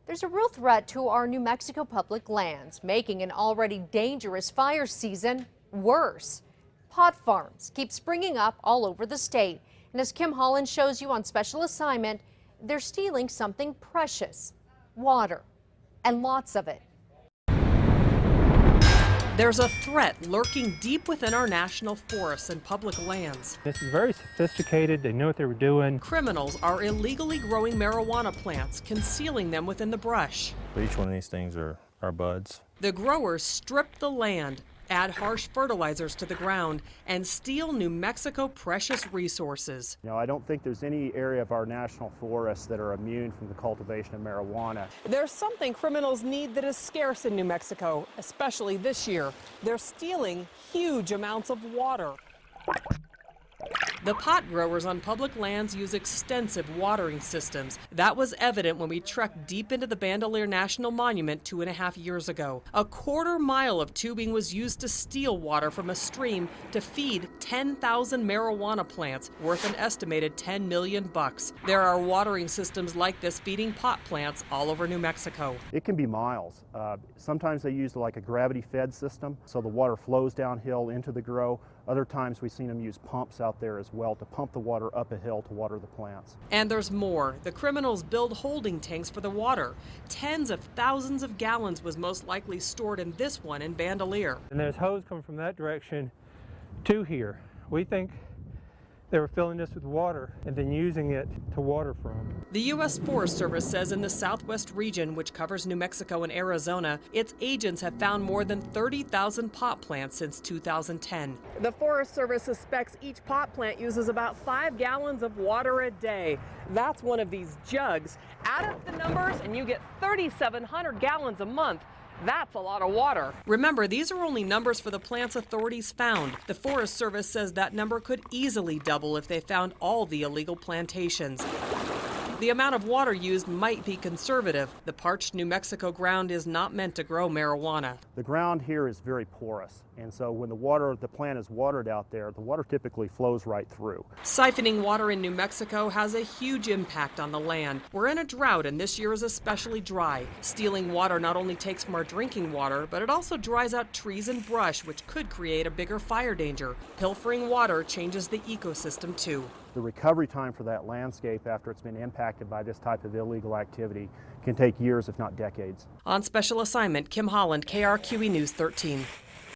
There's a real threat to our New Mexico public lands, making an already dangerous fire season worse. Pot farms keep springing up all over the state. And as Kim Holland shows you on special assignment, they're stealing something precious, water, and lots of it. There's a threat lurking deep within our national forests and public lands. This is very sophisticated. They knew what they were doing. Criminals are illegally growing marijuana plants, concealing them within the brush. Each one of these things are buds. The growers strip the land, add harsh fertilizers to the ground, and steal New Mexico precious resources. I don't think there's any area of our national forests that are immune from the cultivation of marijuana. There's something criminals need that is scarce in New Mexico, especially this year. They're stealing huge amounts of water. The pot growers on public lands use extensive watering systems. That was evident when we trekked deep into the Bandelier National Monument 2.5 years ago. A quarter-mile of tubing was used to steal water from a stream to feed 10,000 marijuana plants worth an estimated $10 million. There are watering systems like this feeding pot plants all over New Mexico. It can be miles. Sometimes they use like a gravity-fed system, so the water flows downhill into the grow. Other times we've seen them use pumps out there as well to pump the water up a hill to water the plants. And there's more. The criminals build holding tanks for the water. Tens of thousands of gallons was most likely stored in this one in Bandelier. And there's hose coming from that direction to here. We think they were filling this with water and then using it to water from. The U.S. Forest Service says in the southwest region, which covers New Mexico and Arizona, its agents have found more than 30,000 pot plants since 2010. The Forest Service suspects each pot plant uses about 5 gallons of water a day. That's one of these jugs. Add up the numbers and you get 3,700 gallons a month. That's a lot of water. Remember, these are only numbers for the plants authorities found. The Forest Service says that number could easily double if they found all the illegal plantations. The amount of water used might be conservative. The parched New Mexico ground is not meant to grow marijuana. The ground here is very porous, and so when the plant is watered out there, the water typically flows right through. Siphoning water in New Mexico has a huge impact on the land. We're in a drought, and this year is especially dry. Stealing water not only takes from our drinking water, but it also dries out trees and brush, which could create a bigger fire danger. Pilfering water changes the ecosystem too. The recovery time for that landscape after it's been impacted by this type of illegal activity can take years, if not decades. On special assignment, Kim Holland, KRQE News 13.